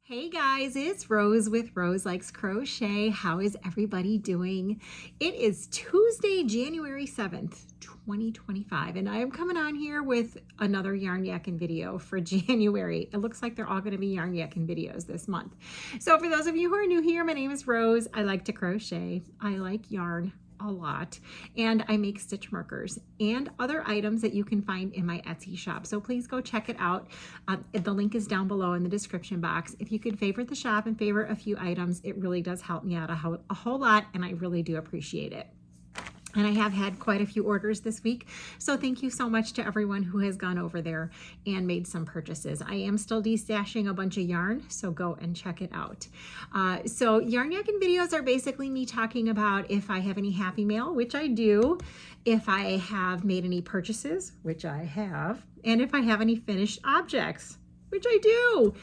Hey guys, it's Rose with Rose Likes Crochet. How is everybody doing? It is Tuesday, January 7th, 2025, and I am coming on here with another yarn yakking video for January. It looks like they're all going to be yarn yakking videos this month. So for those of you who are new here, my name is Rose. I like to crochet. I like yarn a lot, and I make stitch markers and other items that you can find in my Etsy shop. So please go check it out. The link is down below in the description box. If you could favorite the shop and favorite a few items, it really does help me out a whole lot, and I really do appreciate it. And I have had quite a few orders this week. So thank you so much to everyone who has gone over there and made some purchases. I am still destashing a bunch of yarn, so go and check it out. So yarn yakking videos are basically me talking about if I have any happy mail, which I do, if I have made any purchases, which I have, and if I have any finished objects, which I do.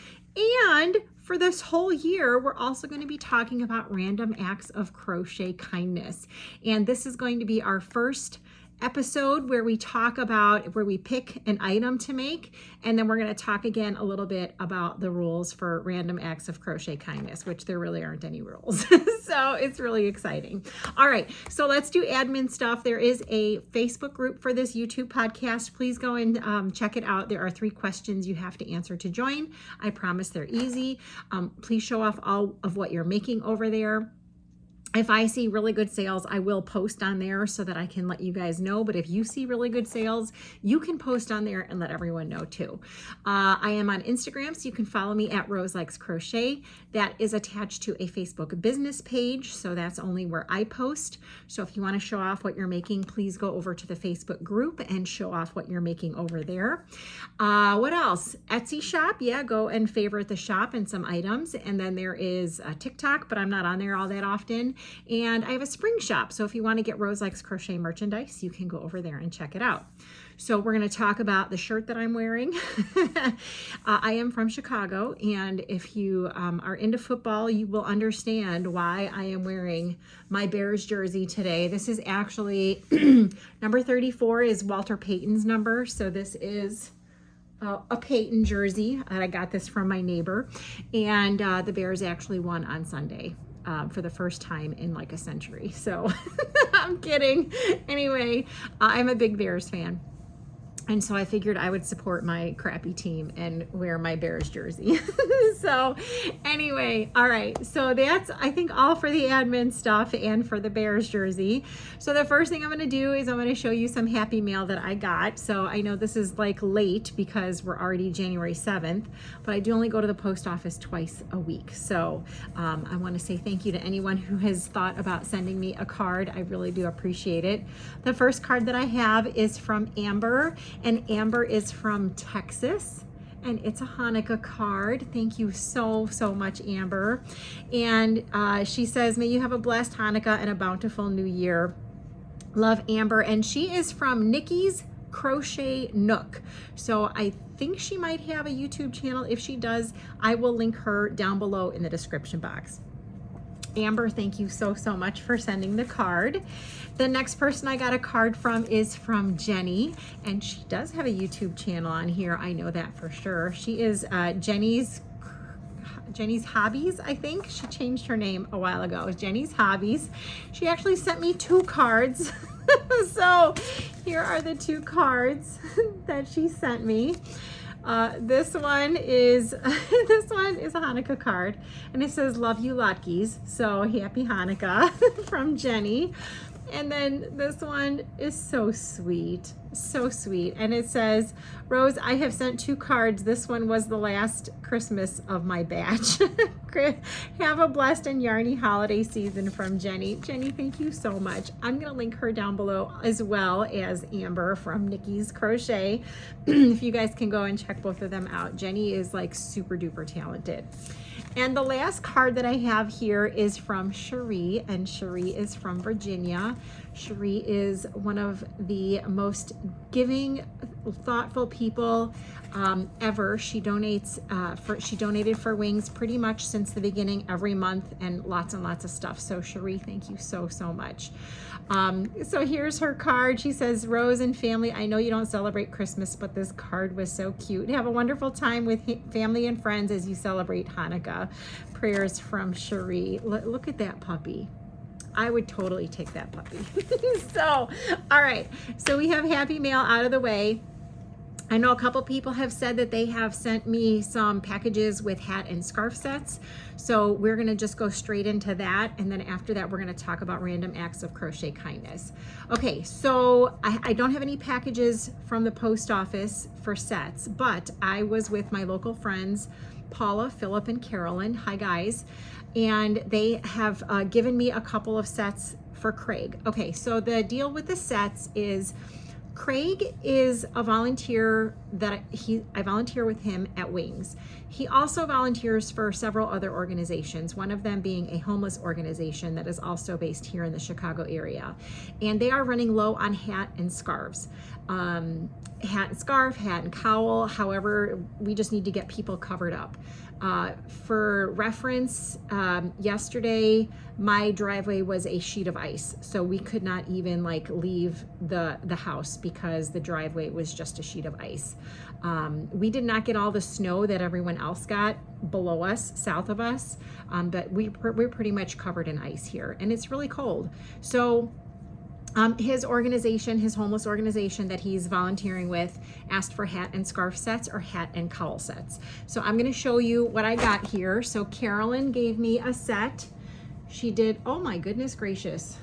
And for this whole year, we're also going to be talking about random acts of crochet kindness. And this is going to be our first episode where we talk about, where we pick an item to make, and then we're going to talk again a little bit about the rules for random acts of crochet kindness, which there really aren't any rules. So it's really exciting. All right, so let's do admin stuff. There is a Facebook group for this YouTube podcast. Please go and check it out. There are 3 questions you have to answer to join. I promise they're easy. Please show off all of what you're making over there. If I see really good sales, I will post on there so that I can let you guys know. But if you see really good sales, you can post on there and let everyone know too. I am on Instagram, so you can follow me at Roselikescrochet. That is attached to a Facebook business page, so that's only where I post. So if you want to show off what you're making, please go over to the Facebook group and show off what you're making over there. What else? Etsy shop, yeah, go and favorite the shop and some items. And then there is TikTok, but I'm not on there all that often. And I have a spring shop, so if you want to get Rose Likes Crochet merchandise, you can go over there and check it out. So we're going to talk about the shirt that I'm wearing. I am from Chicago, and if you are into football, you will understand why I am wearing my Bears jersey today. This is actually, number 34 is Walter Payton's number, so this is a Payton jersey. I got this from my neighbor, and the Bears actually won on Sunday. For the first time in like a century. So I'm kidding. Anyway, I'm a big Bears fan. And so I figured I would support my crappy team and wear my Bears jersey. So anyway, all right. So that's, I think, all for the admin stuff and for the Bears jersey. So the first thing I'm going to do is I'm going to show you some happy mail that I got. So I know this is like late because we're already January 7th, but I do only go to the post office twice a week. So I want to say thank you to anyone who has thought about sending me a card. I really do appreciate it. The first card that I have is from Amber. And Amber is from Texas, and it's a Hanukkah card. Thank you so much, Amber. And she says, may you have a blessed Hanukkah and a bountiful new year. Love, Amber. And she is from Nikki's Crochet Nook. So I think she might have a YouTube channel. If she does, I will link her down below in the description box. Amber, thank you so much for sending the card. The next person I got a card from is from Jenny, and she does have a YouTube channel on here. I know that for sure. She is Jenny's Hobbies, I think. She changed her name a while ago. Jenny's Hobbies. She actually sent me 2 cards. So here are the 2 cards that she sent me. This one is a Hanukkah card, and it says love you latkes, so happy Hanukkah from Jenny. And then this one is so sweet, and it says, Rose, I have sent 2 cards. This one was the last Christmas of my batch. Have a blessed and yarny holiday season from Jenny. Jenny, thank you so much. I'm going to link her down below, as well as Amber from Nikki's Crochet. If you guys can go and check both of them out. Jenny is like super duper talented. And the last card that I have here is from Cherie, and Cherie is from Virginia. Cherie is one of the most giving thoughtful people ever. She donates she donated for wings pretty much since the beginning every month, and lots of stuff. So Cherie, thank you so much. So here's her card. She says, Rose and family, I know you don't celebrate Christmas, but this card was so cute. Have a wonderful time with family and friends as you celebrate Hanukkah. Prayers from Cherie. Look at that puppy. I would totally take that puppy. So, all right. So we have Happy Mail out of the way. I know a couple people have said that they have sent me some packages with hat and scarf sets. So we're going to just go straight into that. And then after that, we're going to talk about random acts of crochet kindness. Okay, so I don't have any packages from the post office for sets, but I was with my local friends, Paula, Philip, and Carolyn. Hi, guys. And they have given me a couple of sets for Craig. Okay, so the deal with the sets is Craig is a volunteer that I volunteer with him at Wings. He also volunteers for several other organizations, one of them being a homeless organization that is also based here in the Chicago area. And they are running low on hat and scarves. Hat and scarf, hat and cowl. However, we just need to get people covered up. For reference, yesterday my driveway was a sheet of ice, so we could not even like leave the house because the driveway was just a sheet of ice. We did not get all the snow that everyone else got below us, south of us, but we're pretty much covered in ice here, and it's really cold. So his organization, his homeless organization that he's volunteering with, asked for hat and scarf sets or hat and cowl sets. So I'm going to show you what I got here. So Carolyn gave me a set. She did, oh my goodness gracious.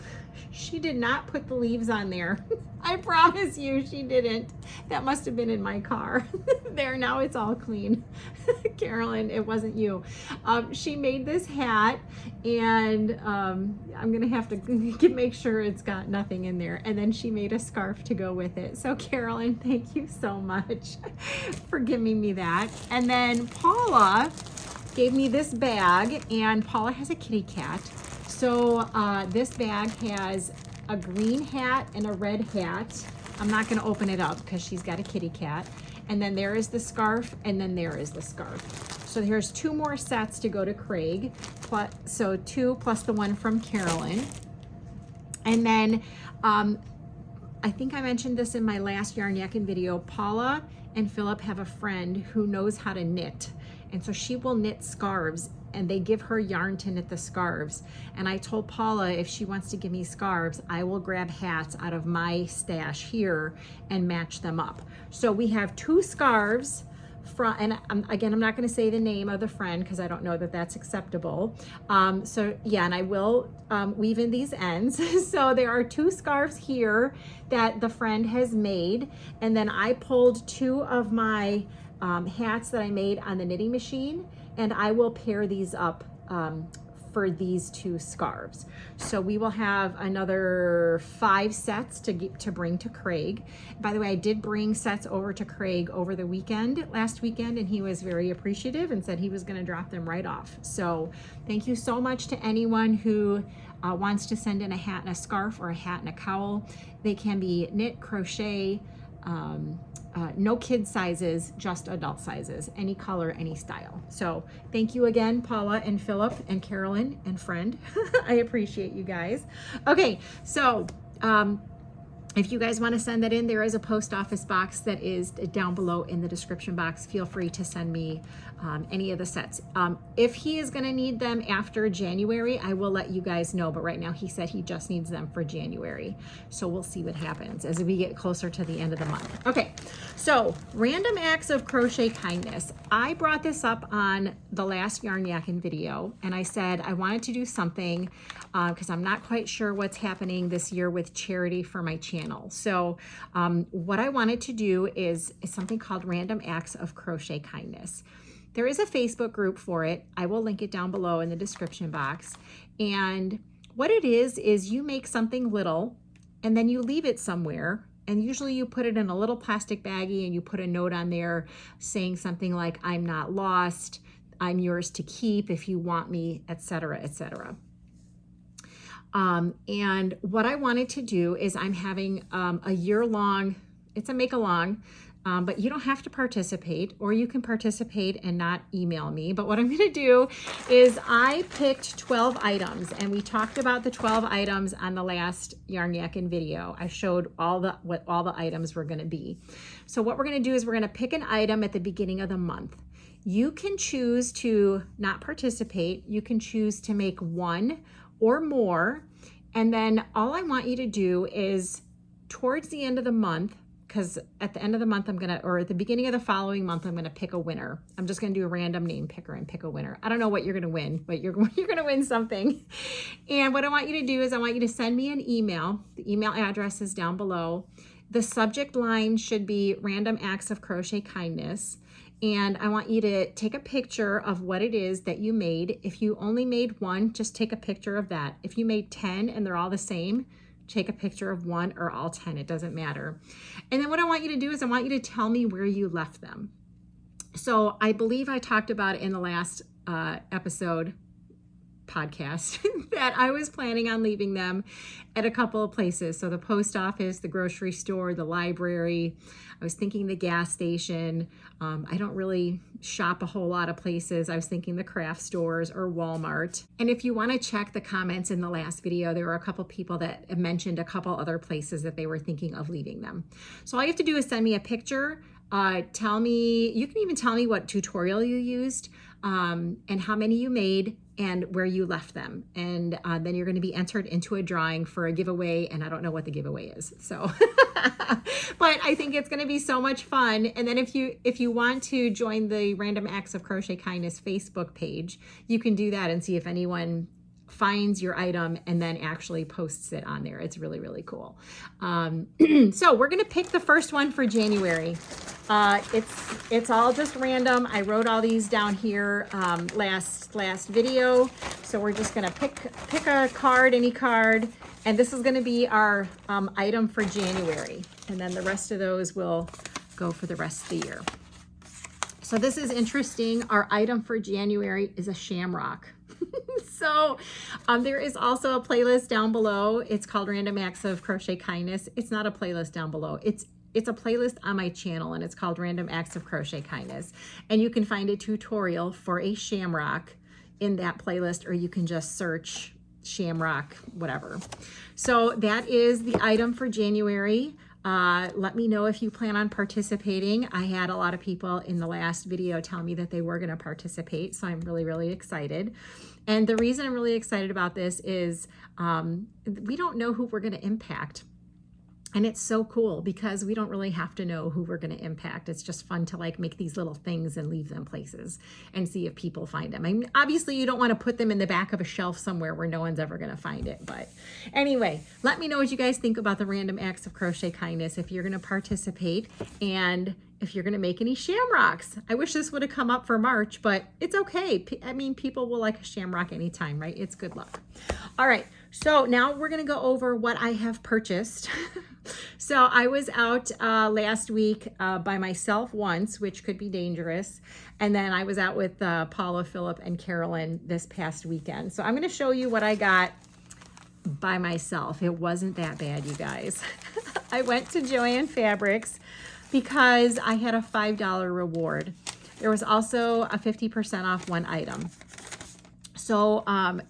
She did not put the leaves on there. I promise you she didn't. That must have been in my car. There, now it's all clean. Carolyn, it wasn't you. She made this hat, and I'm gonna have to make sure it's got nothing in there. And then she made a scarf to go with it. So Carolyn, thank you so much for giving me that. And then Paula gave me this bag, and Paula has a kitty cat. So this bag has a green hat and a red hat. I'm not going to open it up because she's got a kitty cat. And then there is the scarf, and then there is the scarf. So here's 2 more sets to go to Craig. So 2 plus the one from Carolyn. And then I think I mentioned this in my last yarn yakking video. Paula and Philip have a friend who knows how to knit. And so she will knit scarves, and they give her yarn to knit the scarves. And I told Paula if she wants to give me scarves, I will grab hats out of my stash here and match them up. So we have 2 scarves from, and again, I'm not going to say the name of the friend because I don't know that that's acceptable. So yeah, and I will weave in these ends. So there are 2 scarves here that the friend has made. And then I pulled 2 of my hats that I made on the knitting machine, and I will pair these up for these 2 scarves. So we will have another 5 sets to bring to Craig. By the way, I did bring sets over to Craig over the last weekend, and he was very appreciative and said he was going to drop them right off. So thank you so much to anyone who wants to send in a hat and a scarf or a hat and a cowl. They can be knit, crochet, no kid sizes, just adult sizes, any color, any style. So thank you again, Paula and Philip and Carolyn and friend. I appreciate you guys. Okay, so if you guys want to send that in, there is a post office box that is down below in the description box. Feel free to send me any of the sets. If he is going to need them after January, I will let you guys know. But right now he said he just needs them for January. So we'll see what happens as we get closer to the end of the month. Okay, so random acts of crochet kindness. I brought this up on the last yarn yakking video, and I said I wanted to do something because I'm not quite sure what's happening this year with charity for my channel. So what I wanted to do is something called Random Acts of Crochet Kindness. There is a Facebook group for it. I will link it down below in the description box. And what it is you make something little and then you leave it somewhere. And usually you put it in a little plastic baggie and you put a note on there saying something like, I'm not lost, I'm yours to keep if you want me, etc., etc. And what I wanted to do is I'm having a year-long, it's a make along. But you don't have to participate, or you can participate and not email me. But what I'm going to do is I picked 12 items, and we talked about the 12 items on the last Yarn Yakking video. I showed what all the items were going to be. So what we're going to do is we're going to pick an item at the beginning of the month. You can choose to not participate. You can choose to make one or more. And then all I want you to do is towards the end of the month, because at the end of the month, or at the beginning of the following month, I'm gonna pick a winner. I'm just gonna do a random name picker and pick a winner. I don't know what you're gonna win, but you're gonna win something. And what I want you to do is I want you to send me an email. The email address is down below. The subject line should be Random Acts of Crochet Kindness. And I want you to take a picture of what it is that you made. If you only made one, just take a picture of that. If you made 10 and they're all the same, take a picture of one or all 10, it doesn't matter. And then what I want you to do is I want you to tell me where you left them. So I believe I talked about it in the last episode podcast that I was planning on leaving them at a couple of places. So the post office, the grocery store, the library. I was thinking the gas station. I don't really shop a whole lot of places. I was thinking the craft stores or Walmart. And if you want to check the comments in the last video, there were a couple people that mentioned a couple other places that they were thinking of leaving them. So all you have to do is send me a picture. Tell me, you can even tell me what tutorial you used, and how many you made and where you left them. And then you're going to be entered into a drawing for a giveaway, and I don't know what the giveaway is. So, but I think it's going to be so much fun. And then if you want to join the Random Acts of Crochet Kindness Facebook page, you can do that and see if anyone finds your item and then actually posts it on there. It's really, really cool. So we're going to pick the first one for January. It's all just random. I wrote all these down here last video. So we're just going to pick a card, any card, and this is going to be our item for January. And then the rest of those will go for the rest of the year. So this is interesting. Our item for January is a shamrock. So there is also a playlist down below. It's called Random Acts of Crochet Kindness. It's not a playlist down below. It's a playlist on my channel, and it's called Random Acts of Crochet Kindness. And you can find a tutorial for a shamrock in that playlist, or you can just search shamrock, whatever. So that is the item for January. Let me know if you plan on participating. I had a lot of people in the last video tell me that they were going to participate, so I'm really, really excited. And the reason I'm really excited about this is we don't know who we're going to impact. And it's so cool because we don't really have to know who we're going to impact. It's just fun to like make these little things and leave them places and see if people find them. I mean, obviously you don't want to put them in the back of a shelf somewhere where no one's ever going to find it. But anyway, let me know what you guys think about the Random Acts of Crochet Kindness, if you're going to participate and if you're going to make any shamrocks. I wish this would have come up for March, but it's okay. I mean, people will like a shamrock anytime, right? It's good luck. All right. So now we're going to go over what I have purchased. So I was out last week by myself once, which could be dangerous. And then I was out with Paula, Phillip, and Carolyn this past weekend. So I'm going to show you what I got by myself. It wasn't that bad, you guys. I went to Joann Fabrics because I had a $5 reward. There was also a 50% off one item. So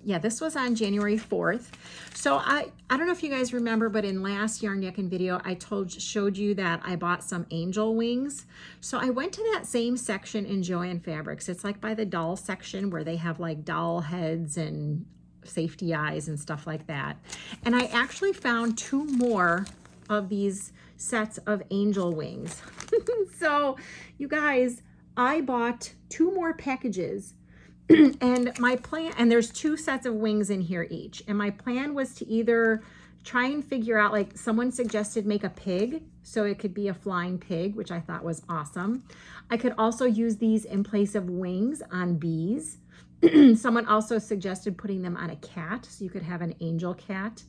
yeah, this was on January 4th. So I don't know if you guys remember, but in last Yarn Yakking video, I showed you that I bought some angel wings. So I went to that same section in Joann Fabrics. It's like by the doll section where they have like doll heads and safety eyes and stuff like that. And I actually found 2 more of these sets of angel wings. So you guys, I bought 2 more packages. And my plan, and there's 2 sets of wings in here each. And my plan was to either try and figure out, like someone suggested make a pig. So it could be a flying pig, which I thought was awesome. I could also use these in place of wings on bees. Someone also suggested putting them on a cat. So you could have an angel cat.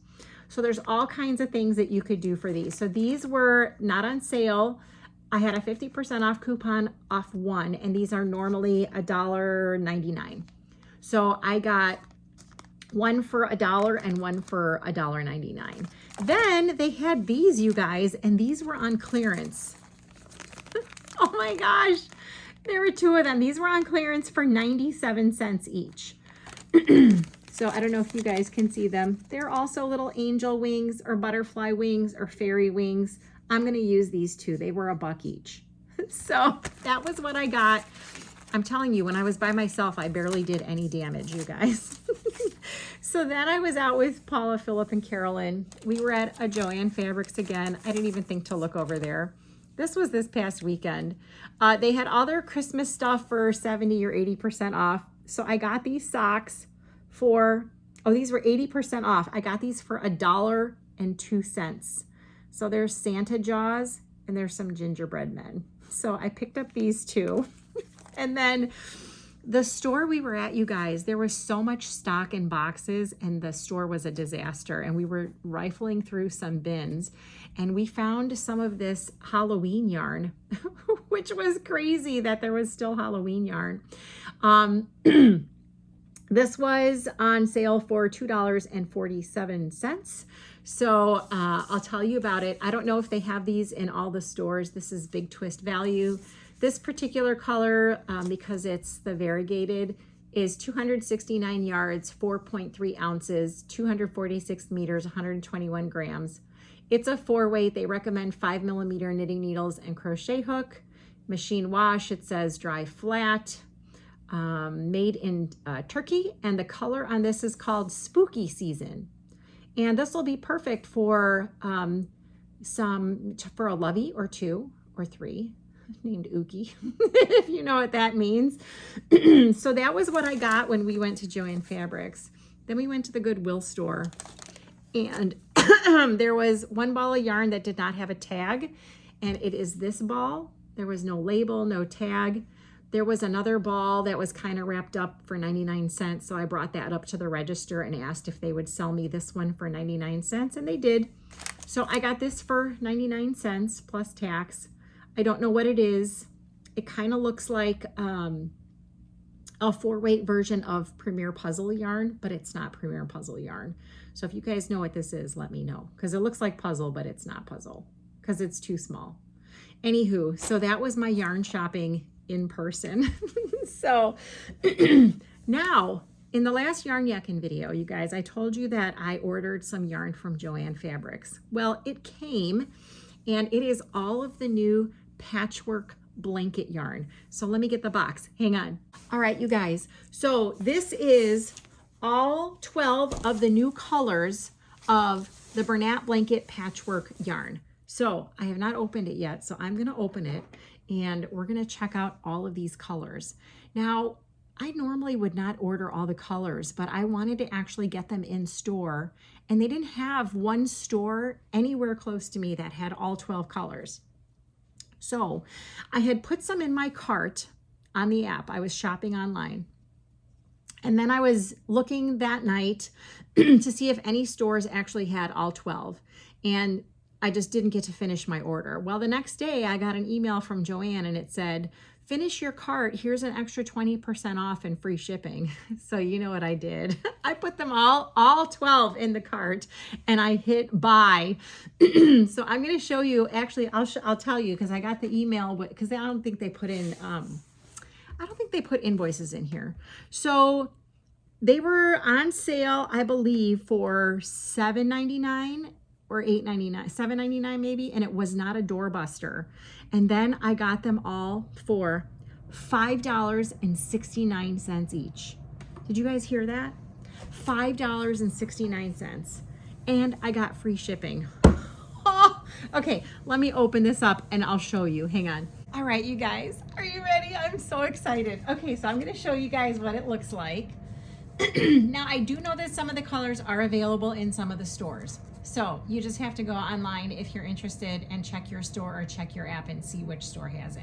So there's all kinds of things that you could do for these. So these were not on sale. I had a 50% off coupon off one, and these are normally $1.99. So I got one for $1 and one for $1.99. Then they had these, you guys, and these were on clearance. Oh my gosh, there were two of them. These were on clearance for 97 cents each. So I don't know if you guys can see them. They're also little angel wings or butterfly wings or fairy wings. I'm gonna use these two. They were $1 each. So that was what I got. I'm telling you, when I was by myself, I barely did any damage, you guys. So then I was out with Paula, Phillip, and Carolyn. We were at a Joann Fabrics again. I didn't even think to look over there. This was this past weekend. They had all their Christmas stuff for 70 or 80% off. So I got these socks for, oh, these were 80% off. I got these for $1.02. So there's Santa Jaws and there's some gingerbread men. So I picked up these two. And then the store we were at, you guys, there was so much stock in boxes and the store was a disaster. And we were rifling through some bins and we found some of this Halloween yarn, which was crazy that there was still Halloween yarn. This was on sale for $2.47. So I'll tell you about it. I don't know if they have these in all the stores. This is Big Twist Value. This particular color, because it's the variegated, is 269 yards, 4.3 ounces, 246 meters, 121 grams. It's a 4-weight. They recommend 5mm knitting needles and crochet hook. Machine wash, it says dry flat. Made in Turkey, and the color on this is called Spooky Season. And this will be perfect for for a lovey or 2 or 3 named Ookie, if you know what that means. So that was what I got when we went to Joann Fabrics. Then we went to the Goodwill store, and there was one ball of yarn that did not have a tag, and it is this ball. There was no label, no tag. There was another ball that was kind of wrapped up for 99 cents. So I brought that up to the register and asked if they would sell me this one for 99 cents, and they did. So I got this for 99 cents plus tax. I don't know what it is. It kind of looks like a 4-weight version of Premier Puzzle yarn, but it's not Premier Puzzle yarn. So if you guys know what this is, let me know, because it looks like puzzle, but it's not puzzle because it's too small. Anywho, so that was my yarn shopping in person. So now in the last yarn yakking video, you guys, I told you that I ordered some yarn from Joann Fabrics. Well, it came, and it is all of the new patchwork blanket yarn. So let me get the box. Hang on. All right, you guys. So this is all 12 of the new colors of the Bernat blanket patchwork yarn. So I have not opened it yet, so I'm going to open it and we're going to check out all of these colors. Now, I normally would not order all the colors, but I wanted to actually get them in store, and they didn't have one store anywhere close to me that had all 12 colors. So I had put some in my cart on the app. I was shopping online. And then I was looking that night to see if any stores actually had all 12. And I just didn't get to finish my order. Well, the next day I got an email from Joann and it said, finish your cart. Here's an extra 20% off and free shipping. So you know what I did? I put them all 12 in the cart and I hit buy. So I'm going to show you, actually, I'll tell you, because I got the email, because I don't think they put in, I don't think they put invoices in here. So they were on sale, I believe, for $7.99 or $8.99, $7.99 maybe, and it was not a doorbuster. And then I got them all for $5.69 each. Did you guys hear that? $5.69. And I got free shipping. Oh, okay, let me open this up and I'll show you. Hang on. All right, you guys, are you ready? I'm so excited. Okay, so I'm gonna show you guys what it looks like. Now, I do know that some of the colors are available in some of the stores. So you just have to go online if you're interested and check your store or check your app and see which store has it.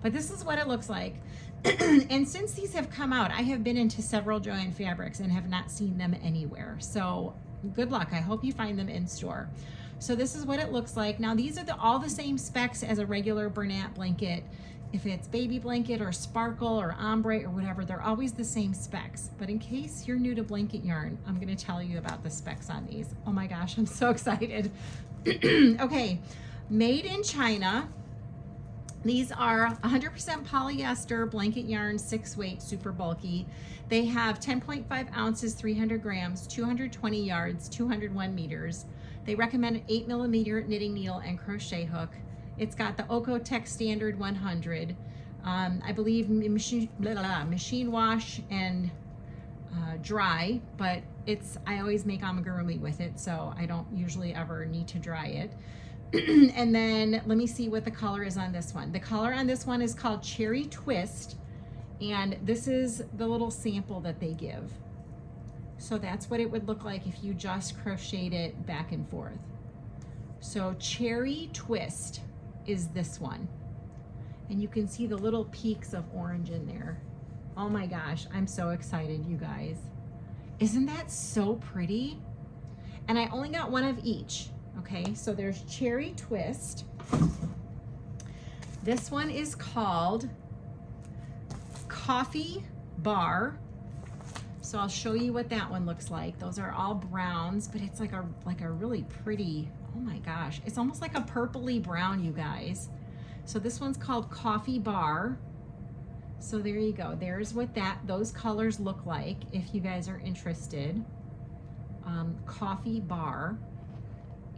But this is what it looks like. And since these have come out, I have been into several Joann Fabrics and have not seen them anywhere. So good luck. I hope you find them in store. So this is what it looks like. Now these are all the same specs as a regular Bernat blanket. if it's baby blanket or sparkle or ombre or whatever, they're always the same specs. But in case you're new to blanket yarn, I'm going to tell you about the specs on these. Oh my gosh, I'm so excited. Okay, made in China. These are 100% polyester blanket yarn, 6-weight, super bulky. They have 10.5 ounces, 300 grams, 220 yards, 201 meters. They recommend an 8mm knitting needle and crochet hook. It's got the Octo standard 100. I believe machine wash and dry, but I always make amigurumi with it, so I don't usually ever need to dry it. And then let me see what the color is on this one. The color on this one is called Cherry Twist, and this is the little sample that they give. So that's what it would look like if you just crocheted it back and forth. So Cherry Twist is this one. And you can see the little peaks of orange in there. Oh my gosh, I'm so excited, you guys. Isn't that so pretty? And I only got one of each. Okay, so there's Cherry Twist. This one is called Coffee Bar. So I'll show you what that one looks like. Those are all browns, but it's like a really pretty, oh my gosh, it's almost like a purpley brown, you guys. So this one's called Coffee Bar. So there you go. There's what those colors look like if you guys are interested. Coffee Bar.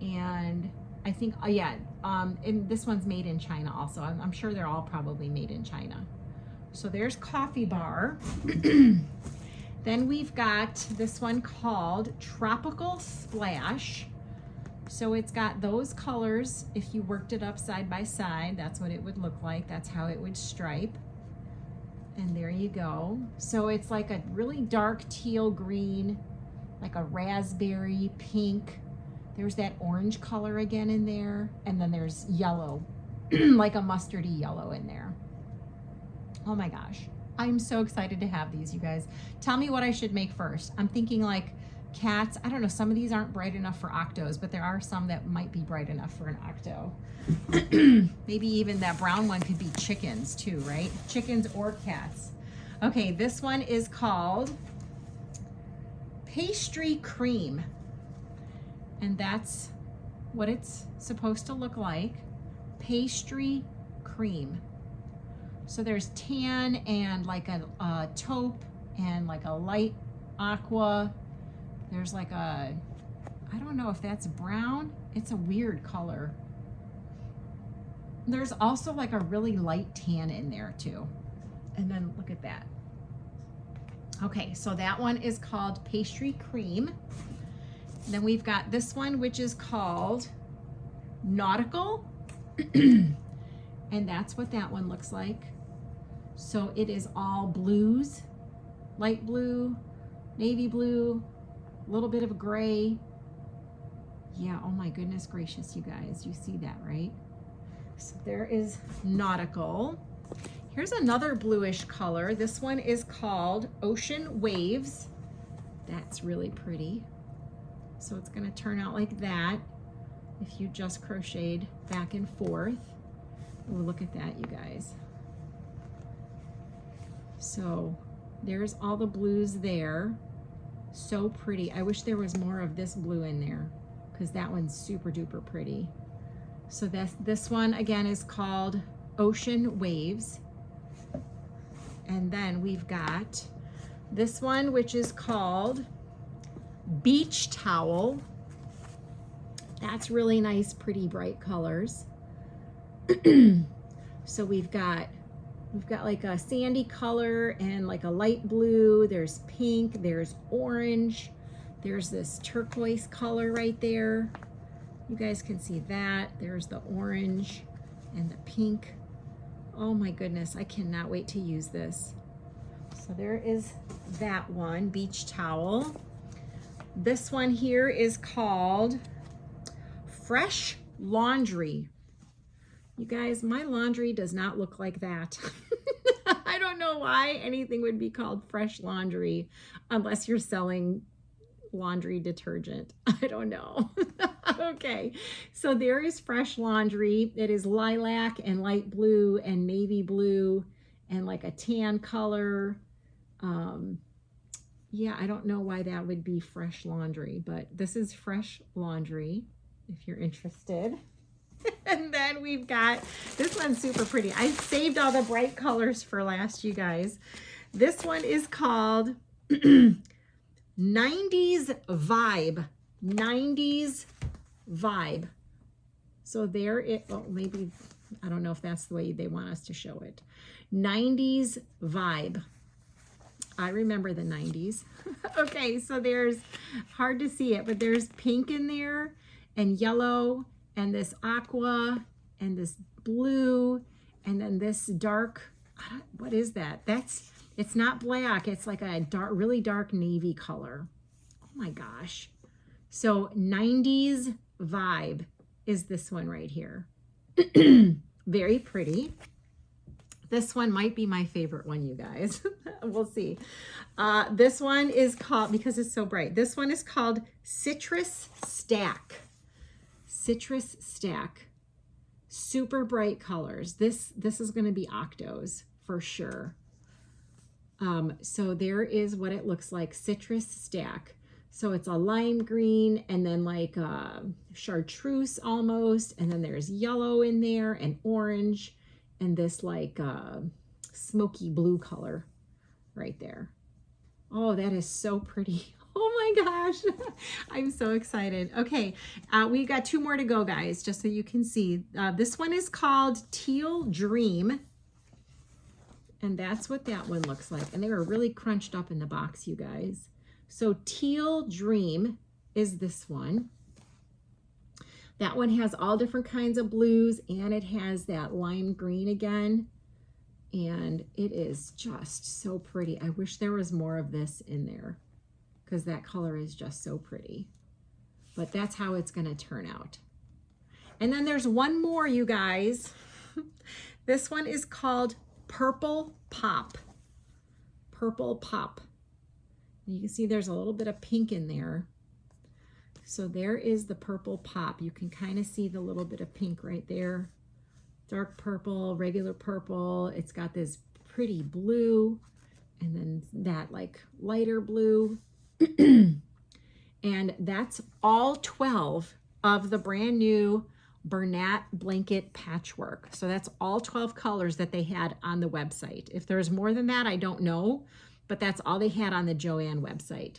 And I think, and this one's made in China also. I'm sure they're all probably made in China. So there's Coffee Bar. Then we've got this one called Tropical Splash. So it's got those colors. If you worked it up side by side, that's what it would look like. That's how it would stripe. And there you go. So it's like a really dark teal green, like a raspberry pink. There's that orange color again in there. And then there's yellow, like a mustardy yellow in there. Oh my gosh. I'm so excited to have these, you guys. Tell me what I should make first. I'm thinking like cats. I don't know, some of these aren't bright enough for octos, but there are some that might be bright enough for an octo. Maybe even that brown one could be chickens too, right? Chickens or cats. Okay, this one is called Pastry Cream. And that's what it's supposed to look like. Pastry Cream. So there's tan and like a taupe and like a light aqua. There's like I don't know if that's brown. It's a weird color. There's also like a really light tan in there too. And then look at that. Okay, so that one is called Pastry Cream. And then we've got this one, which is called Nautical. And that's what that one looks like. So it is all blues, light blue, navy blue, a little bit of a gray. Yeah, oh my goodness gracious, you guys, you see that, right? So there is Nautical. Here's another bluish color. This one is called Ocean Waves. That's really pretty. So it's gonna turn out like that if you just crocheted back and forth. Oh, look at that, you guys. So there's all the blues there. So pretty. I wish there was more of this blue in there because that one's super duper pretty. So this one again is called Ocean Waves. And then we've got this one, which is called Beach Towel. That's really nice, pretty bright colors. So we've got like a sandy color and like a light blue. There's pink, there's orange. There's this turquoise color right there. You guys can see that. There's the orange and the pink. Oh my goodness, I cannot wait to use this. So there is that one, Beach Towel. This one here is called Fresh Laundry. You guys, my laundry does not look like that. I don't know why anything would be called Fresh Laundry unless you're selling laundry detergent. I don't know. Okay, so there is Fresh Laundry. It is lilac and light blue and navy blue and like a tan color. Yeah, I don't know why that would be Fresh Laundry, but this is Fresh Laundry if you're interested. And then we've got, this one's super pretty. I saved all the bright colors for last, you guys. This one is called 90s Vibe. 90s Vibe. So there it, well, maybe, I don't know if that's the way they want us to show it. 90s Vibe. I remember the 90s. Okay, so there's, hard to see it, but there's pink in there and yellow and this aqua and this blue and then this dark, what is that? That's, it's not black, it's like a dark, really dark navy color. Oh my gosh. So 90s Vibe is this one right here. Very pretty. This one might be my favorite one, you guys. We'll see. This one is called, because it's so bright, this one is called Citrus Stack. Citrus Stack. Super bright colors. This is going to be Octo's for sure. So there is what it looks like, Citrus Stack. So it's a lime green and then like chartreuse almost, and then there's yellow in there and orange and this like smoky blue color right there. Oh, that is so pretty. Oh my gosh, I'm so excited. Okay, we got two more to go, guys, just so you can see. This one is called Teal Dream. And that's what that one looks like. And they were really crunched up in the box, you guys. So Teal Dream is this one. That one has all different kinds of blues and it has that lime green again. And it is just so pretty. I wish there was more of this in there because that color is just so pretty. But that's how it's going to turn out. And then there's one more, you guys. This one is called Purple Pop. Purple Pop. And you can see there's a little bit of pink in there. So there is the Purple Pop. You can kind of see the little bit of pink right there. Dark purple, regular purple. It's got this pretty blue and then that like lighter blue. And that's all 12 of the brand new Bernat blanket patchwork. So that's all 12 colors that they had on the website. If there's more than that, I don't know, but that's all they had on the Joann website.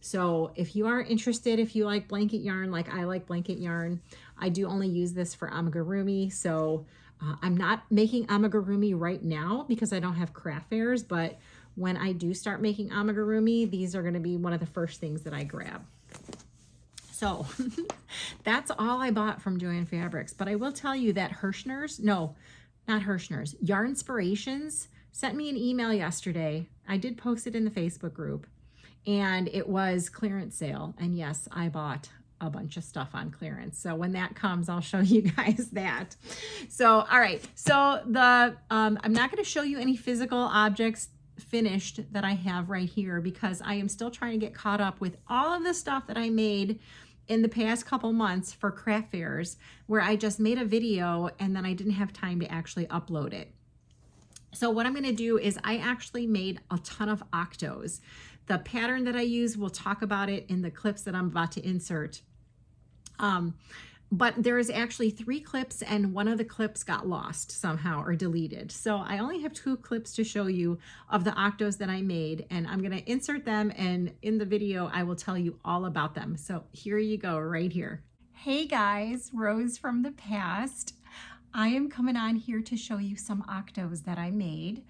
So if you are interested, if you like blanket yarn, like I like blanket yarn, I do only use this for amigurumi. So I'm not making amigurumi right now because I don't have craft fairs, but when I do start making amigurumi, these are going to be one of the first things that I grab. So that's all I bought from Joann Fabrics. But I will tell you that Hirschner's, no, not Hirschner's, Yarnspirations sent me an email yesterday. I did post it in the Facebook group. And it was clearance sale. And yes, I bought a bunch of stuff on clearance. So when that comes, I'll show you guys that. So, all right. So I'm not going to show you any physical objects finished that I have right here because I am still trying to get caught up with all of the stuff that I made in the past couple months for craft fairs where I just made a video and then I didn't have time to actually upload it. So what I'm going to do is I actually made a ton of octos. The pattern that I use, we'll talk about it in the clips that I'm about to insert. But there is actually 3 clips and one of the clips got lost somehow or deleted. So I only have 2 clips to show you of the octos that I made and I'm going to insert them and in the video I will tell you all about them. So here you go right here. Hey guys, Rose from the past. I am coming on here to show you some octos that I made.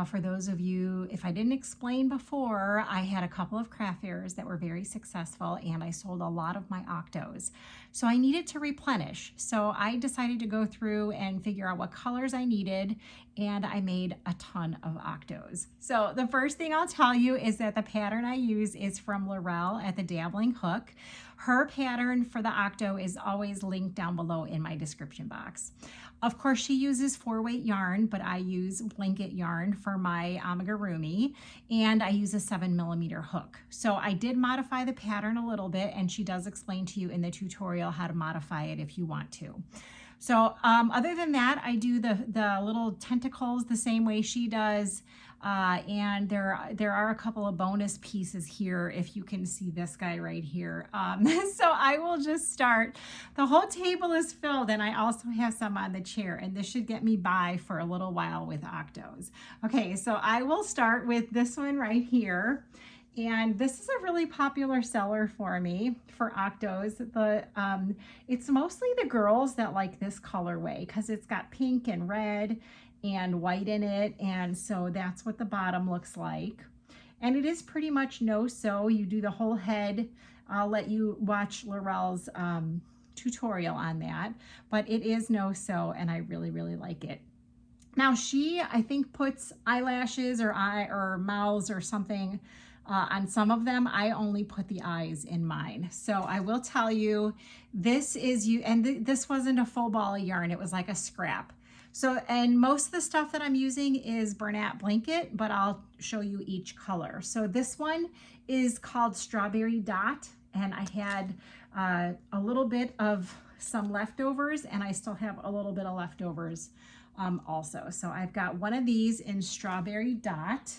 For those of you, if I didn't explain before, I had a couple of craft fairs that were very successful and I sold a lot of my octos. So I needed to replenish. So I decided to go through and figure out what colors I needed and I made a ton of octos. So the first thing I'll tell you is that the pattern I use is from Laurel at the Dabbling Hook. Her pattern for the octo is always linked down below in my description box. Of course, she uses 4-weight yarn, but I use blanket yarn for my amigurumi, and I use a 7mm hook. So I did modify the pattern a little bit, and she does explain to you in the tutorial how to modify it if you want to. So other than that, I do the little tentacles the same way she does. And there are a couple of bonus pieces here, if you can see this guy right here. So I will just start. The whole table is filled, and I also have some on the chair, and this should get me by for a little while with Octos. Okay, so I will start with this one right here. And this is a really popular seller for me for Octos. It's mostly the girls that like this colorway because it's got pink and red and white in it, and so that's what the bottom looks like. And it is pretty much no sew. You do the whole head. I'll let you watch Laurel's tutorial on that, but it is no sew, and I really, really like it. Now she, I think, puts eyelashes or mouths or something on some of them. I only put the eyes in mine. So I will tell you, this is this wasn't a full ball of yarn. It was like a scrap. So, and most of the stuff that I'm using is Bernat blanket, but I'll show you each color. So this one is called Strawberry Dot, and I had a little bit of some leftovers, and I still have a little bit of leftovers also. So I've got one of these in Strawberry Dot.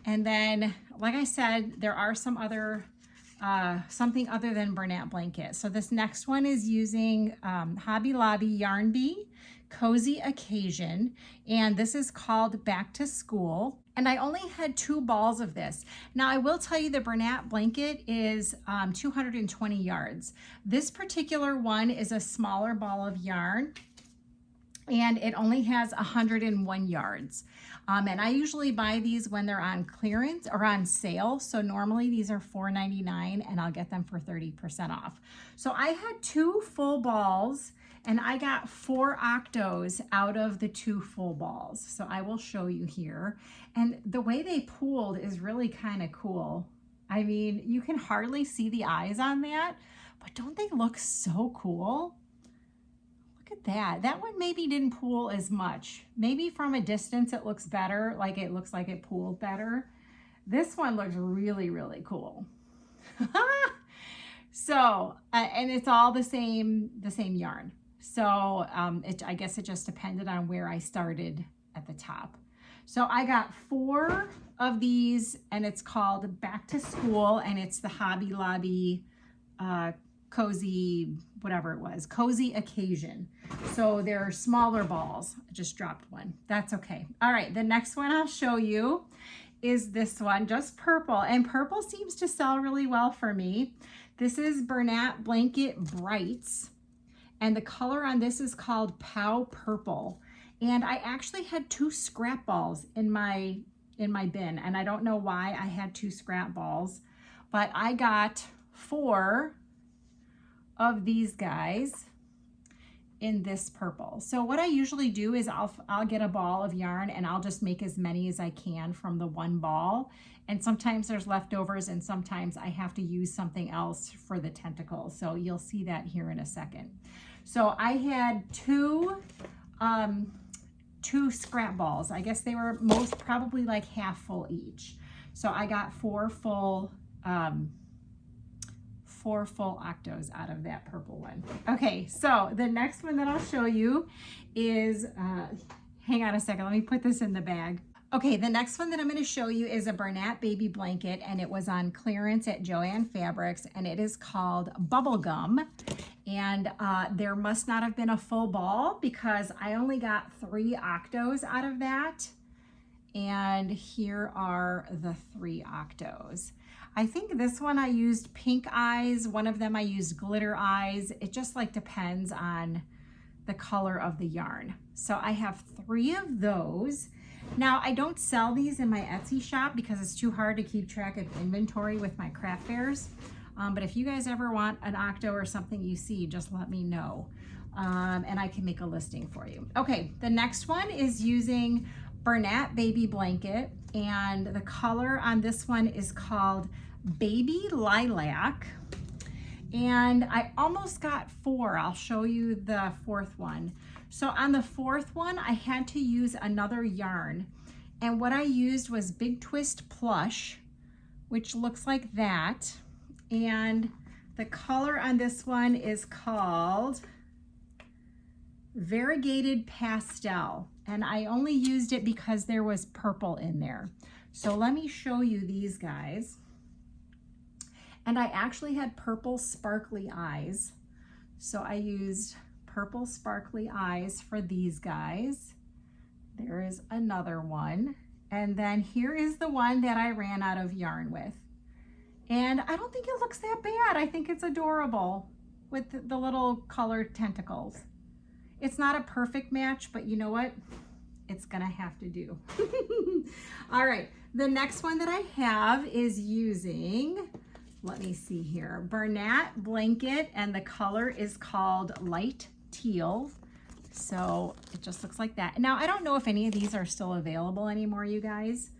And then, like I said, there are some other, something other than Bernat blanket. So this next one is using Hobby Lobby Yarn Bee Cozy Occasion, and this is called Back to School. And I only had 2 balls of this. Now I will tell you the Bernat blanket is 220 yards. This particular one is a smaller ball of yarn, and it only has 101 yards. And I usually buy these when they're on clearance or on sale. So normally these are $4.99, and I'll get them for 30% off. So I had 2 full balls, and I got 4 octos out of the 2 full balls. So I will show you here. And the way they pooled is really kind of cool. I mean, you can hardly see the eyes on that, but don't they look so cool? Look at that. That one maybe didn't pool as much. Maybe from a distance it looks better, like it looks like it pooled better. This one looks really, really cool. So, and it's all the same yarn. So I guess it just depended on where I started at the top. So I got 4 of these, and it's called Back to School, and it's the Hobby Lobby cozy, whatever it was, Cozy Occasion. So they're smaller balls. I just dropped one. That's okay. All right, the next one I'll show you is this one, just purple. And purple seems to sell really well for me. This is Bernat Blanket Brights. And the color on this is called Pow Purple. And I actually had 2 scrap balls in my bin. And I don't know why I had 2 scrap balls, but I got 4 of these guys in this purple. So what I usually do is I'll get a ball of yarn, and I'll just make as many as I can from the 1 ball. And sometimes there's leftovers, and sometimes I have to use something else for the tentacles. So you'll see that here in a second. So I had 2 scrap balls. I guess they were probably like half full each. So I got 4 full octos out of that purple one. Okay, so the next one that I'll show you is, hang on a second, let me put this in the bag. Okay, the next one that I'm going to show you is a Bernat baby blanket, and it was on clearance at Joann Fabrics, and it is called Bubblegum. And there must not have been a full ball because I only got 3 octos out of that. And here are the 3 octos. I think this one I used pink eyes. One of them I used glitter eyes. It just like depends on the color of the yarn. So I have 3 of those. Now I don't sell these in my Etsy shop because it's too hard to keep track of inventory with my craft fairs. But if you guys ever want an octo or something you see, just let me know. And I can make a listing for you. Okay, the next one is using Bernat Baby Blanket, and the color on this one is called Baby Lilac. And I almost got 4. I'll show you the 4th one. So on the 4th one, I had to use another yarn, And what I used was Big Twist Plush, which looks like that. And the color on this one is called Variegated Pastel. And I only used it because there was purple in there. So let me show you these guys. And I actually had purple sparkly eyes. So I used purple sparkly eyes for these guys. There is another one. And then here is the one that I ran out of yarn with. And I don't think it looks that bad. I think it's adorable with the little colored tentacles. It's not a perfect match, but you know what? It's gonna have to do. All right, the next one that I have is using, let me see here, Bernat blanket, and the color is called Light Teal. So it just looks like that. Now, I don't know if any of these are still available anymore, you guys.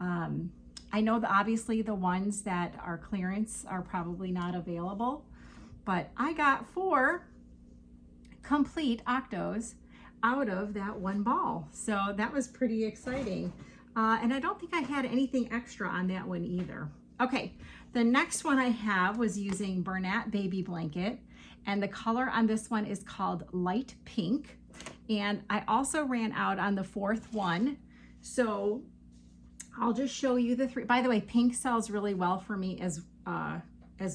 I know that obviously the ones that are clearance are probably not available, but I got 4 complete Octos out of that one ball. So that was pretty exciting. And I don't think I had anything extra on that one either. Okay, the next one I have was using Bernat Baby Blanket, and the color on this one is called Light Pink. And I also ran out on the 4th one. So I'll just show you the 3. By the way, pink sells really well for me as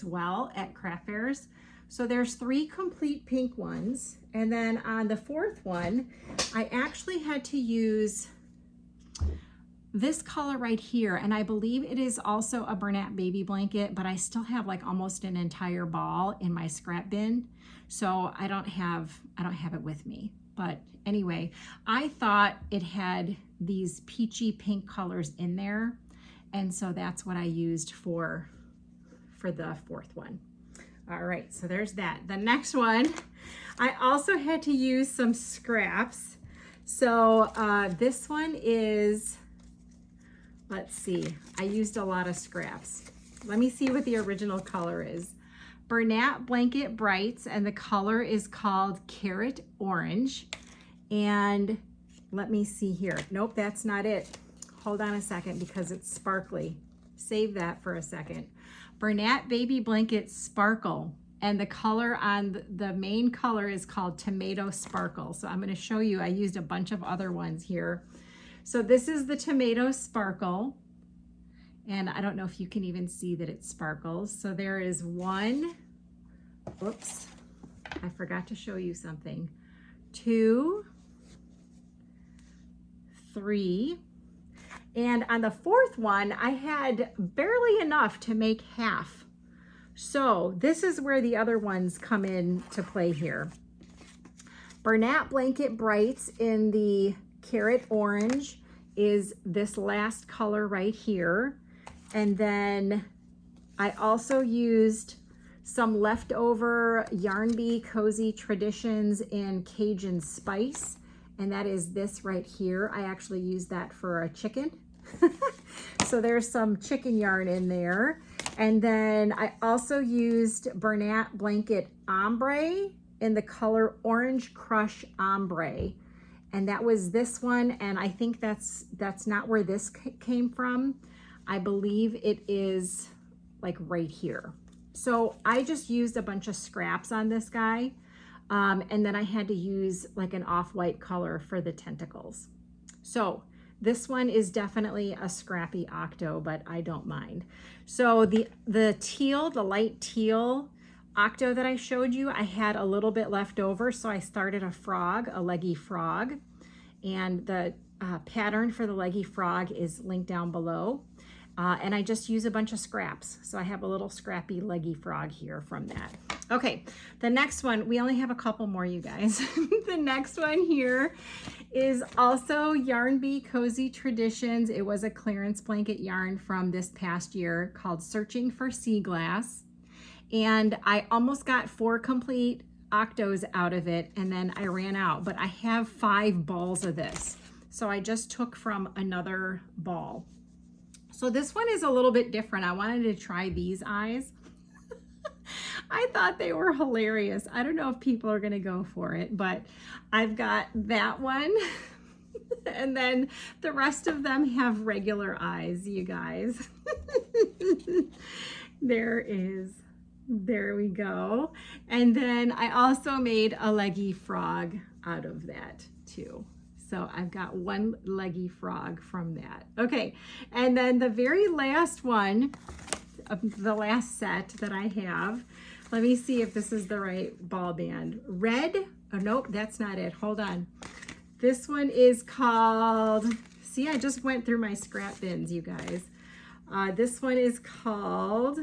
well at craft fairs. So there's 3 complete pink ones. And then on the 4th one, I actually had to use this color right here. And I believe it is also a Bernat Baby Blanket, but I still have like almost an entire ball in my scrap bin. So I don't have it with me. But anyway, I thought it had these peachy pink colors in there. And so that's what I used for the 4th one. All right, so there's that. The next one, I also had to use some scraps. So this one is, let's see, I used a lot of scraps. Let me see what the original color is. Bernat Blanket Brights, and the color is called Carrot Orange. And let me see here. Nope, that's not it. Hold on a second because it's sparkly. Save that for a second. Bernat Baby Blanket Sparkle, and the color on the main color is called Tomato Sparkle. So I'm going to show you, I used a bunch of other ones here. So this is the Tomato Sparkle, and I don't know if you can even see that it sparkles. So there is 1, oops, I forgot to show you something, 2, 3, and on the 4th one, I had barely enough to make half. So this is where the other ones come in to play here. Bernat Blanket Brights in the Carrot Orange is this last color right here. And then I also used some leftover Yarn Bee Cozy Traditions in Cajun Spice, and that is this right here. I actually used that for a chicken. So there's some chicken yarn in there. And then I also used Bernat Blanket Ombre in the color Orange Crush Ombre. And that was this one, and I think that's not where this came from. I believe it is like right here. So I just used a bunch of scraps on this guy. And then I had to use like an off-white color for the tentacles. So this one is definitely a scrappy Octo, but I don't mind. So the teal, the light teal Octo that I showed you, I had a little bit left over, so I started a frog, a leggy frog. And the pattern for the leggy frog is linked down below. And I just use a bunch of scraps. So I have a little scrappy leggy frog here from that. Okay, the next one, we only have a couple more, you guys. The next one here is also Yarn Bee Cozy Traditions. It was a clearance blanket yarn from this past year called Searching for Sea Glass. And I almost got 4 complete Octos out of it, and then I ran out, but I have 5 balls of this. So I just took from another ball. So this one is a little bit different. I wanted to try these eyes. I thought they were hilarious. I don't know if people are gonna go for it, but I've got that one. And then the rest of them have regular eyes, you guys. There we go. And then I also made a leggy frog out of that too. So I've got one leggy frog from that. Okay, and then the very last one, the last set that I have, let me see if this is the right ball band. Red, oh nope, that's not it, hold on. This one is called, see, I just went through my scrap bins, you guys. This one is called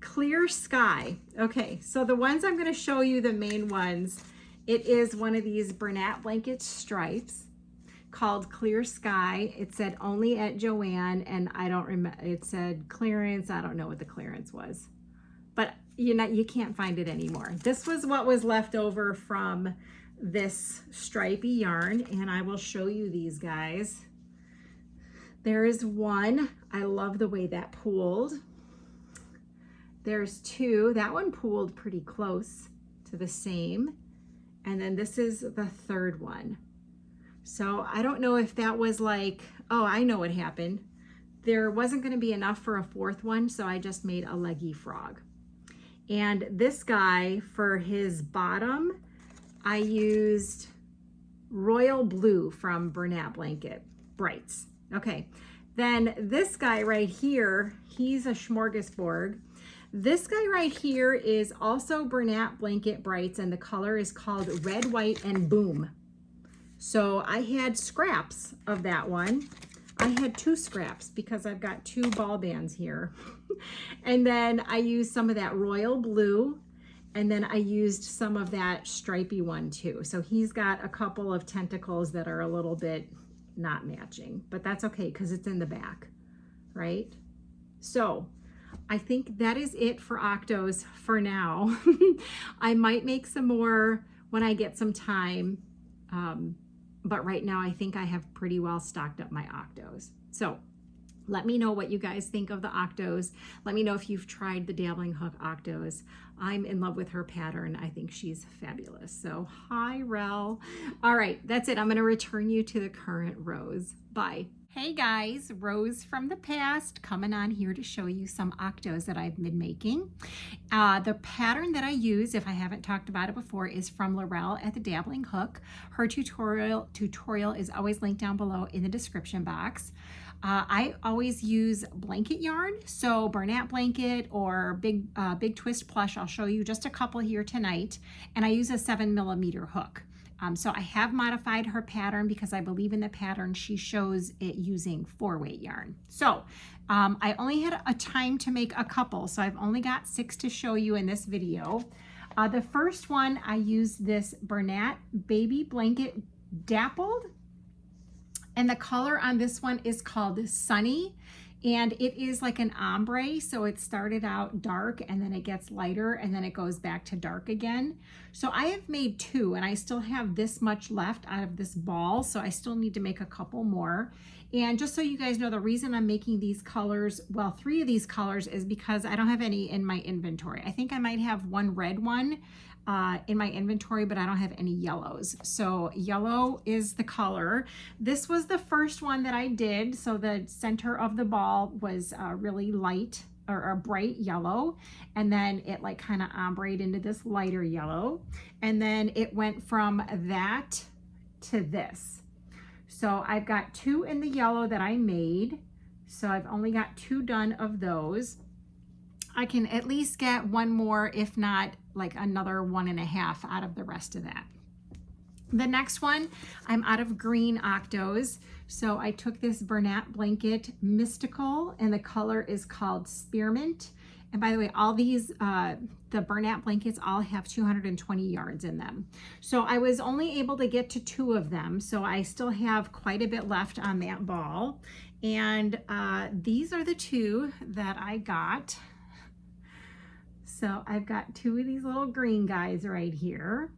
Clear Sky. Okay, so the ones I'm going to show you, the main ones, it is one of these Bernat blanket stripes called Clear Sky. It said only at Joann, and I don't remember, it said clearance. I don't know what the clearance was, but you can't find it anymore. This was what was left over from this stripy yarn, and I will show you these guys. There is one. I love the way that pooled. There's two. That one pooled pretty close to the same. And then this is the third one. So I don't know if that was like, oh, I know what happened. There wasn't going to be enough for a fourth one, so I just made a leggy frog. And this guy, for his bottom, I used royal blue from Bernat Blanket Brights. Okay, then this guy right here, he's a smorgasbord. This guy right here is also Bernat Blanket Brights, and the color is called Red, White, and Boom. So I had scraps of that one. I had 2 scraps because I've got 2 ball bands here. And then I used some of that royal blue, and then I used some of that stripy one too. So he's got a couple of tentacles that are a little bit not matching, but that's okay because it's in the back, right? So I think that is it for Octos for now. I might make some more when I get some time, but right now I think I have pretty well stocked up my Octos. So let me know what you guys think of the Octos. Let me know if you've tried the Dabbling Hook Octos. I'm in love with her pattern. I think she's fabulous. So hi, Rel. All right, that's it. I'm going to return you to the current Rose. Bye. Hey guys, Rose from the past coming on here to show you some Octos that I've been making. The pattern that I use, if I haven't talked about it before, is from Laurel at the Dabbling Hook. Her tutorial is always linked down below in the description box. I always use blanket yarn, so Bernat blanket or big twist plush. I'll show you just a couple here tonight, and I use a 7mm hook. So I have modified her pattern because I believe in the pattern she shows it using 4-weight yarn. So I only had a time to make a couple, so I've only got 6 to show you in this video. The first one, I used this Bernat Baby Blanket Dappled, and the color on this one is called Sunny, and it is like an ombre, so it started out dark and then it gets lighter and then it goes back to dark again. So I have made 2 and I still have this much left out of this ball, so I still need to make a couple more. And just so you guys know, the reason I'm making these colors, well, 3 of these colors, is because I don't have any in my inventory. I think I might have one red one in my inventory, but I don't have any yellows. So yellow is the color. This was the first one that I did. So the center of the ball was really light or a bright yellow, and then it like kind of ombre into this lighter yellow, and then it went from that to this. So I've got 2 in the yellow that I made, so I've only got 2 done of those. I can at least get one more, if not like another 1.5 out of the rest of that. The next one, I'm out of green Octos. So I took this Bernat Blanket Mystical, and the color is called Spearmint. And by the way, all these, the Bernat blankets all have 220 yards in them. So I was only able to get to 2 of them. So I still have quite a bit left on that ball. And these are the 2 that I got. So I've got 2 of these little green guys right here.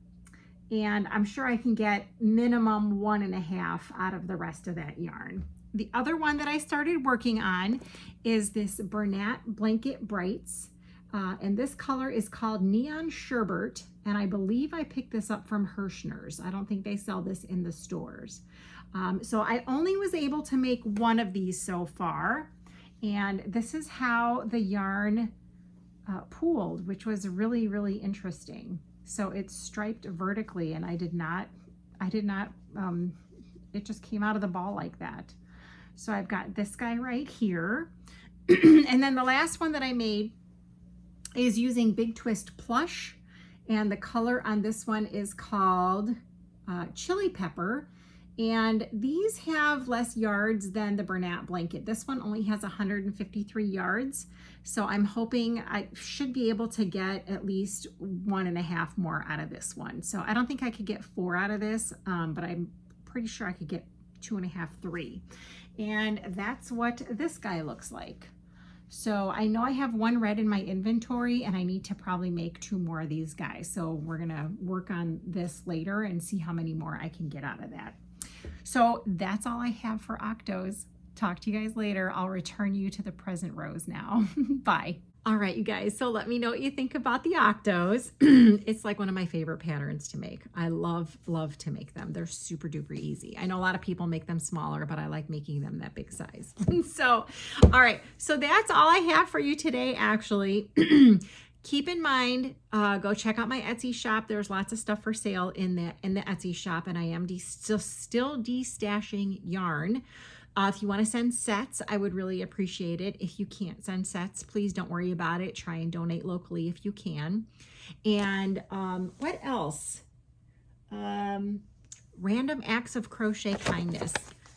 And I'm sure I can get minimum 1.5 out of the rest of that yarn. The other one that I started working on is this Bernat Blanket Brights. And this color is called Neon Sherbet. and I believe I picked this up from Hirschner's. I don't think they sell this in the stores. So I only was able to make one of these so far, and this is how the yarn pooled, which was really, really interesting. So it's striped vertically, and I did not, it just came out of the ball like that. So I've got this guy right here. And then the last one that I made is using Big Twist Plush, and the color on this one is called Chili Pepper, and these have less yards than the Bernat blanket. This one only has 153 yards, so I'm hoping I should be able to get at least 1.5 more out of this one. So I don't think I could get 4 out of this, but I'm pretty sure I could get 2.5, 3. And that's what this guy looks like. So I know I have 1 red in my inventory, and I need to probably make 2 more of these guys. So we're gonna work on this later and see how many more I can get out of that. So that's all I have for Octos. Talk to you guys later. I'll return you to the present rows now. Bye. All right, you guys, so let me know what you think about the Octos. It's like one of my favorite patterns to make. I love to make them. They're super duper easy. I know a lot of people make them smaller, but I like making them that big size. So, all right, so that's all I have for you today, actually. Keep in mind, go check out my Etsy shop. There's lots of stuff for sale in the Etsy shop, and I am still destashing yarn. If you want to send sets, I would really appreciate it. If you can't send sets, please don't worry about it. Try and donate locally if you can. And what else? Random acts of crochet kindness.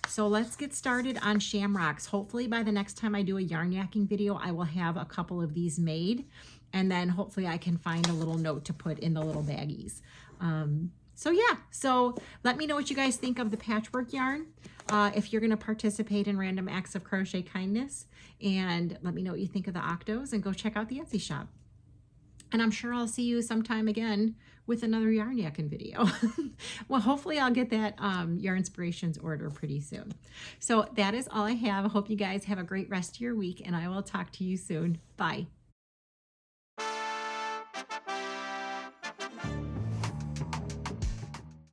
So let's get started on shamrocks. Hopefully by the next time I do a yarn yakking video, I will have a couple of these made. And then hopefully I can find a little note to put in the little baggies. So yeah, so let me know what you guys think of the patchwork yarn. If you're going to participate in Random Acts of Crochet Kindness, and let me know what you think of the Octos, and go check out the Etsy shop. And I'm sure I'll see you sometime again with another yarn yakking video. Well, hopefully I'll get that Yarn Inspirations order pretty soon. So that is all I have. I hope you guys have a great rest of your week, and I will talk to you soon. Bye.